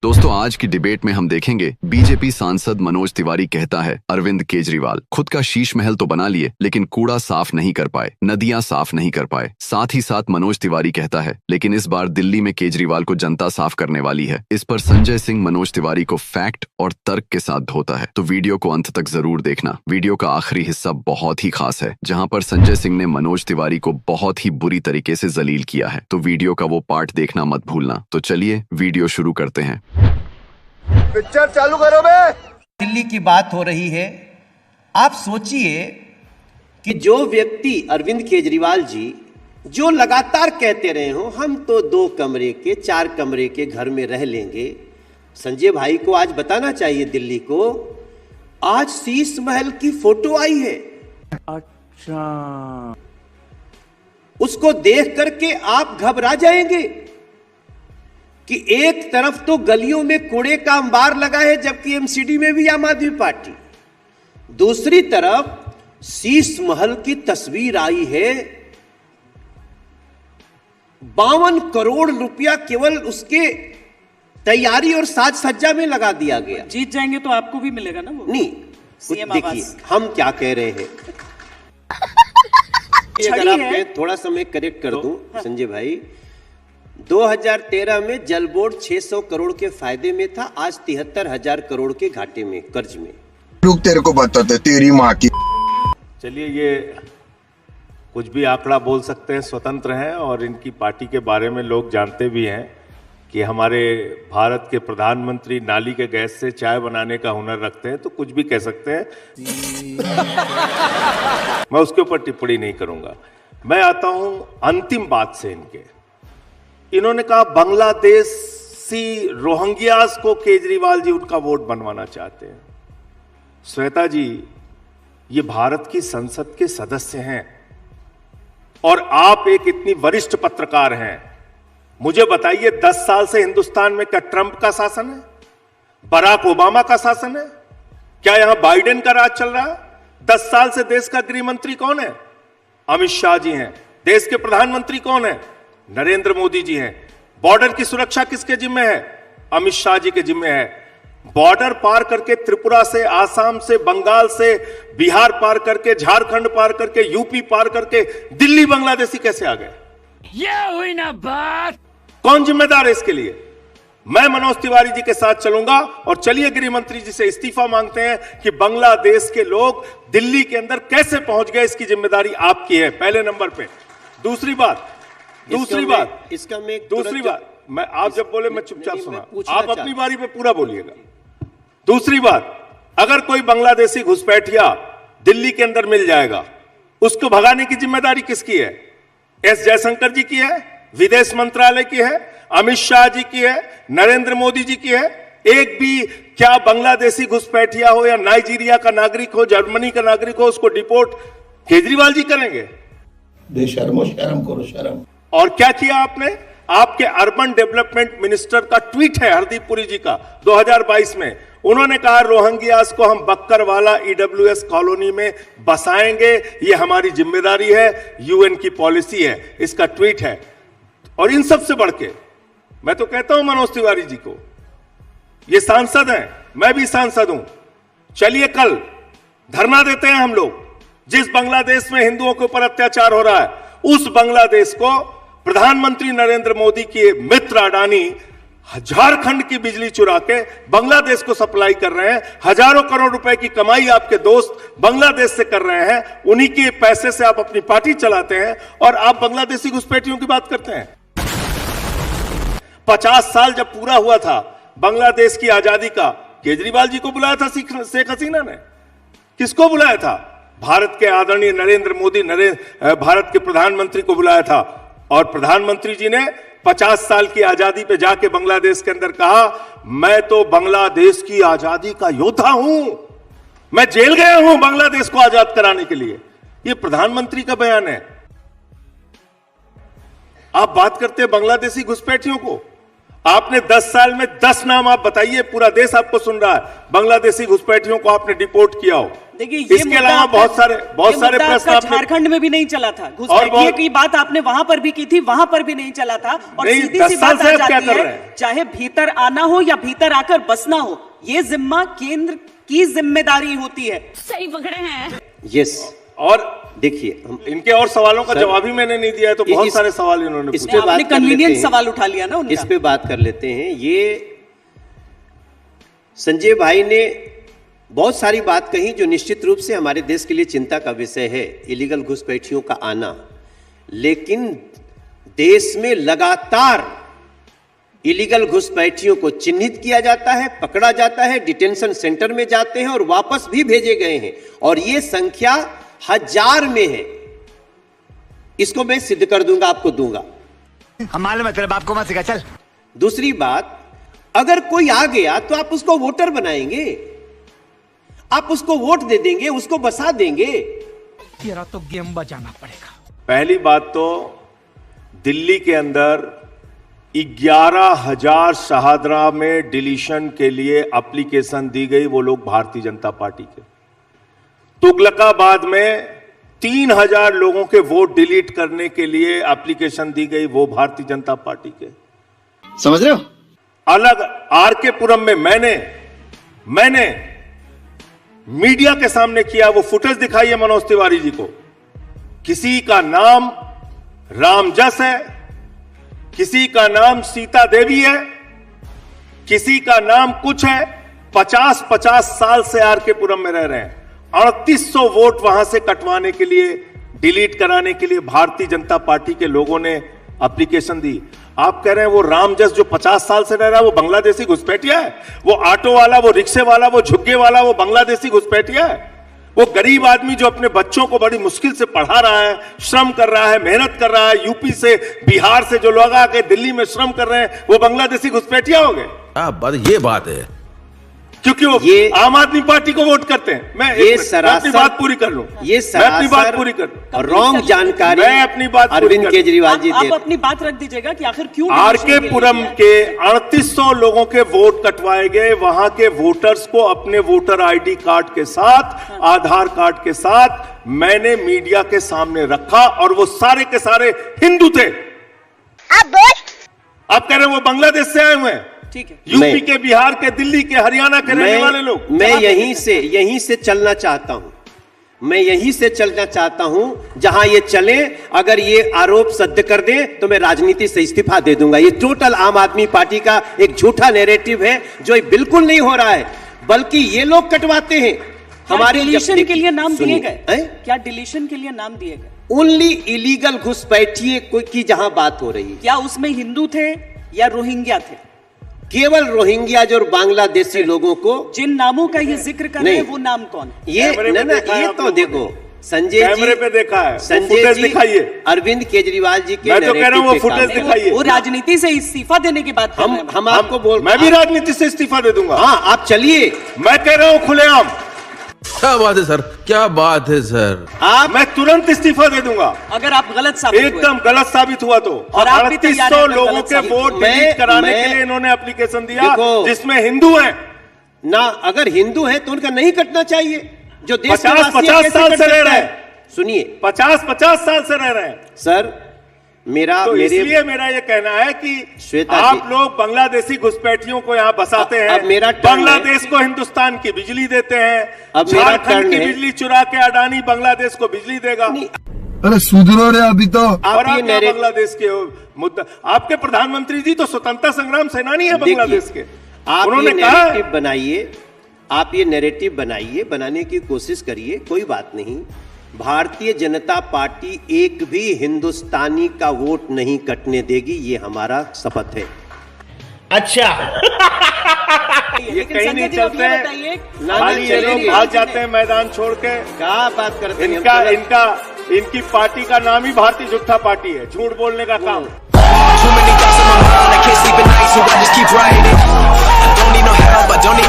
दोस्तों, आज की डिबेट में हम देखेंगे बीजेपी सांसद मनोज तिवारी कहता है अरविंद केजरीवाल खुद का शीश महल तो बना लिए लेकिन कूड़ा साफ नहीं कर पाए, नदियां साफ नहीं कर पाए। साथ ही साथ मनोज तिवारी कहता है लेकिन इस बार दिल्ली में केजरीवाल को जनता साफ करने वाली है। इस पर संजय सिंह मनोज तिवारी को फैक्ट और तर्क के साथ धोता है, तो वीडियो को अंत तक जरूर देखना। वीडियो का आखिरी हिस्सा बहुत ही खास है जहाँ पर संजय सिंह ने मनोज तिवारी को बहुत ही बुरी तरीके से जलील किया है, तो वीडियो का वो पार्ट देखना मत भूलना। तो चलिए वीडियो शुरू करते हैं। पिक्चर चालू करो बे। दिल्ली की बात हो रही है। आप सोचिए कि जो व्यक्ति अरविंद केजरीवाल जी जो लगातार कहते रहे हो हम तो 2 कमरे के 4 कमरे के घर में रह लेंगे, संजय भाई को आज बताना चाहिए दिल्ली को, आज शीश महल की फोटो आई है। अच्छा, उसको देख करके आप घबरा जाएंगे कि एक तरफ तो गलियों में कूड़े का अंबार लगा है जबकि एमसीडी में भी आम आदमी पार्टी, दूसरी तरफ शीश महल की तस्वीर आई है। 52 करोड़ रुपया केवल उसके तैयारी और साज सज्जा में लगा दिया गया। जीत जाएंगे तो आपको भी मिलेगा ना वो? नहीं, देखिए हम क्या कह रहे हैं। अगर आप थोड़ा सा मैं करेक्ट कर दूं संजय भाई, 2013 में जल बोर्ड 600 करोड़ के फायदे में था, आज 73,000 करोड़ के घाटे में, कर्ज में। लोग तेरे को बताते तेरी माँ की। चलिए, ये कुछ भी आंकड़ा बोल सकते हैं, स्वतंत्र हैं, और इनकी पार्टी के बारे में लोग जानते भी हैं कि हमारे भारत के प्रधानमंत्री नाली के गैस से चाय बनाने का हुनर रखते हैं, तो कुछ भी कह सकते हैं। मैं उसके ऊपर टिप्पणी नहीं करूंगा। मैं आता हूं अंतिम बात से। इन्होंने कहा बांग्लादेशी रोहिंग्यास को केजरीवाल जी उनका वोट बनवाना चाहते हैं। श्वेता जी, ये भारत की संसद के सदस्य हैं और आप एक इतनी वरिष्ठ पत्रकार हैं। मुझे बताइए, 10 साल से हिंदुस्तान में क्या ट्रंप का शासन है, बराक ओबामा का शासन है, क्या यहां बाइडेन का राज चल रहा है? 10 साल से देश का गृह मंत्री कौन है? अमित शाह जी हैं। देश के प्रधानमंत्री कौन है? नरेंद्र मोदी जी हैं। बॉर्डर की सुरक्षा किसके जिम्मे है? अमित शाह जी के जिम्मे है। बॉर्डर पार करके त्रिपुरा से, आसाम से, बंगाल से, बिहार पार करके, झारखंड पार करके, यूपी पार करके दिल्ली बांग्लादेशी कैसे आ गए? ये हुई ना बात। कौन जिम्मेदार है इसके लिए? मैं मनोज तिवारी जी के साथ चलूंगा और चलिए गृह मंत्री जी से इस्तीफा मांगते हैं कि बांग्लादेश के लोग दिल्ली के अंदर कैसे पहुंच गए, इसकी जिम्मेदारी आपकी है, पहले नंबर पे। दूसरी बात, मैं आप जब बोले मैं चुपचाप सुना, आप अपनी बारी पे पूरा बोलिएगा। दूसरी बात, अगर कोई बांग्लादेशी घुसपैठिया दिल्ली के अंदर मिल जाएगा, उसको भगाने की जिम्मेदारी किसकी है? एस जयशंकर जी की है, विदेश मंत्रालय की है, अमित शाह जी की है, नरेंद्र मोदी जी की है? एक भी क्या बांग्लादेशी घुसपैठिया हो या नाइजीरिया का नागरिक हो, जर्मनी का नागरिक हो, उसको डिपोर्ट केजरीवाल जी करेंगे? बेशर्मो, शर्म करो, शर्म। और क्या किया आपने? आपके अर्बन डेवलपमेंट मिनिस्टर का ट्वीट है हरदीप पुरी जी का 2022 में, उन्होंने कहा रोहिंग्यास को हम बक्करवाला ईडब्ल्यूएस कॉलोनी में बसाएंगे, ये हमारी जिम्मेदारी है, यूएन की पॉलिसी है। इसका ट्वीट है। और इन सब से बढ़ के मैं तो कहता हूं मनोज तिवारी जी को, ये सांसद हैं, मैं भी सांसद हूं, चलिए कल धरना देते हैं हम लोग। जिस बांग्लादेश में हिंदुओं के ऊपर अत्याचार हो रहा है, उस बांग्लादेश को प्रधानमंत्री नरेंद्र मोदी के मित्र अडानी झारखंड की बिजली चुरा के बांग्लादेश को सप्लाई कर रहे हैं। हजारों करोड़ रुपए की कमाई आपके दोस्त बांग्लादेश से कर रहे हैं, उन्हीं के पैसे से आप अपनी पार्टी चलाते हैं और आप बांग्लादेशी घुसपैठियों की बात करते हैं। 50 साल जब पूरा हुआ था बांग्लादेश की आजादी का, केजरीवाल जी को बुलाया था शेख हसीना ने? किसको बुलाया था? भारत के आदरणीय नरेंद्र मोदी भारत के प्रधानमंत्री को बुलाया था। और प्रधानमंत्री जी ने 50 साल की आजादी पे जाके बांग्लादेश के अंदर कहा, मैं तो बांग्लादेश की आजादी का योद्धा हूं, मैं जेल गया हूं बांग्लादेश को आजाद कराने के लिए। यह प्रधानमंत्री का बयान है। आप बात करते हैं बांग्लादेशी घुसपैठियों को, आपने 10 साल में 10 नाम आप बताइए, पूरा देश आपको सुन रहा है। बांग्लादेशी घुसपैठियों को आपने डिपोर्ट किया हो। देखिए, ये इसके अलावा बहुत सारे प्रश्न आपने झारखंड में भी नहीं चला था। घुसपैठियों की बात आपने वहां पर भी की थी, वहां पर भी नहीं चला था। और सीधी सी बात आ जाती है, चाहे भीतर आना हो या भीतर आकर बसना हो, ये जिम्मा केंद्र की जिम्मेदारी होती है। सही पकड़े हैं। यस। और देखिए, इनके और सवालों का जवाब ही मैंने नहीं दिया है, तो बहुत सारे सवाल इन्होंने इस पे आपने कन्वीनियंट सवाल उठा लिया ना उनका। इस पे बात कर लेते हैं। ये संजय भाई ने बहुत सारी बात कही जो निश्चित रूप से हमारे देश के लिए चिंता का विषय है, इलीगल घुसपैठियों का आना। लेकिन देश में लगातार इलीगल घुसपैठियों को चिन्हित किया जाता है, पकड़ा जाता है, डिटेंशन सेंटर में जाते हैं और वापस भी भेजे गए हैं, और ये संख्या 1000 में है। इसको मैं सिद्ध कर दूंगा, आपको दूंगा। हमारे मतलब आपको मत सिखा। चल, दूसरी बात, अगर कोई आ गया तो आप उसको वोटर बनाएंगे, आप उसको वोट दे देंगे, उसको बसा देंगे। तेरा तो गेम बजाना पड़ेगा। पहली बात तो दिल्ली के अंदर 11,000 शाहदरा में डिलीशन के लिए एप्लीकेशन दी गई, वो लोग भारतीय जनता पार्टी के। तुगलकाबाद में 3,000 लोगों के वोट डिलीट करने के लिए एप्लीकेशन दी गई, वो भारतीय जनता पार्टी के। समझ रहे हो? अलग आरके पुरम में मैंने मीडिया के सामने किया, वो फुटेज दिखाइए मनोज तिवारी जी को। किसी का नाम रामजस है, किसी का नाम सीता देवी है, किसी का नाम कुछ है। 50-50 साल से आरके पुरम में रह रहे हैं। 3800 वोट वहां से कटवाने के लिए, डिलीट कराने के लिए भारतीय जनता पार्टी के लोगों ने एप्लीकेशन दी। आप कह रहे हैं वो रामजस जो 50 साल से रह रहा है वो बांग्लादेशी घुसपैठिया है? वो ऑटो वाला, वो रिक्शे वाला, वो झुग्गे वाला, वो बांग्लादेशी घुसपैठिया है? वो गरीब आदमी जो अपने बच्चों को बड़ी मुश्किल से पढ़ा रहा है, श्रम कर रहा है, मेहनत कर रहा है, यूपी से, बिहार से जो लोग आके दिल्ली में श्रम कर रहे हैं, वो बांग्लादेशी घुसपैठिया हो गए? ये बात है, क्योंकि वो ये आम आदमी पार्टी को वोट करते हैं। मैं अपनी बात पूरी कर लूं। ये मैं अपनी बात पूरी कर लूं। रॉन्ग जानकारी मैं अपनी बात अरविंद केजरीवाल जी आप अपनी बात रख दीजिएगा कि आखिर क्यों आरके पुरम के 3800 लोगों के वोट कटवाए गए। वहां के वोटर्स को अपने वोटर आईडी कार्ड के साथ, आधार कार्ड के साथ मैंने मीडिया के सामने रखा, और वो सारे के सारे हिंदू थे। आप कह रहे हैं वो बांग्लादेश से आए हुए हैं? ठीक है, यूपी के, बिहार के, दिल्ली के, हरियाणा के रहने वाले लोग। मैं यहीं से चलना चाहता हूं। मैं यहीं से चलना चाहता हूं जहां ये चले। अगर ये आरोप सत्य कर दें तो मैं राजनीति से इस्तीफा दे दूंगा। ये टोटल आम आदमी पार्टी का एक झूठा नैरेटिव है जो बिल्कुल नहीं हो रहा है, बल्कि ये लोग कटवाते हैं। हमारे डिलीशन के लिए नाम दिए गए? क्या डिलीशन के लिए नाम दिए गए? ओनली इलीगल घुसपैठिए की जहां बात हो रही है। क्या उसमें हिंदू थे या रोहिंग्या थे? केवल रोहिंग्या और बांग्लादेशी लोगों को। जिन नामों का ये जिक्र कर रहे हैं वो नाम कौन? ये तो देखो संजय जी, कैमरे पे देखा है, संजय जी दिखाइए। अरविंद केजरीवाल जी के, मैं तो कह रहा हूं वो फुटेज दिखाइए। वो राजनीति से इस्तीफा देने की बात हम आपको बोल, मैं भी राजनीति से इस्तीफा दे दूंगा। हाँ, आप चलिए। मैं कह रहा हूं खुलेआम, क्या बात है सर, क्या बात है सर। मैं तुरंत इस्तीफा दे दूंगा अगर आप गलत साबित हुए। एकदम गलत साबित हुआ तो। और आप भी तैयार हैं 3800 लोगों के वोट डिलीट कराने के लिए इन्होंने एप्लीकेशन दिया, जिसमें हिंदू हैं ना। अगर हिंदू हैं तो उनका नहीं कटना चाहिए, जो देश 50-50 साल से रह रहे हैं। सुनिए, 50-50 साल से रह रहे हैं सर। इसलिए मेरा ये कहना है कि आप लोग बांग्लादेशी घुसपैठियों को यहाँ बसाते हैं। बांग्लादेश को हिंदुस्तान की बिजली देते हैं। झारखंड की बिजली चुरा के अडानी बांग्लादेश को बिजली देगा। अरे सुधरो रे अभी तो। आप ये बांग्लादेश के मुद्दा, आपके प्रधानमंत्री जी तो स्वतंत्रता संग्राम सेनानी है बांग्लादेश के। आप उन्होंने नैरेटिव बनाइए, आप ये नैरेटिव बनाइए, बनाने की कोशिश करिए, कोई बात नहीं। भारतीय जनता पार्टी एक भी हिंदुस्तानी का वोट नहीं कटने देगी, ये हमारा शपथ है। अच्छा। ये कहीं नहीं चलते हैं, खाली ये लोग भाग जाते हैं मैदान छोड़ के। क्या बात करते हैं? इनकी पार्टी का नाम ही भारतीय जनता पार्टी है, झूठ बोलने का काम। Too many thoughts in my mind, I can't sleep at night, so I just keep writing. I don't need no help, I don't need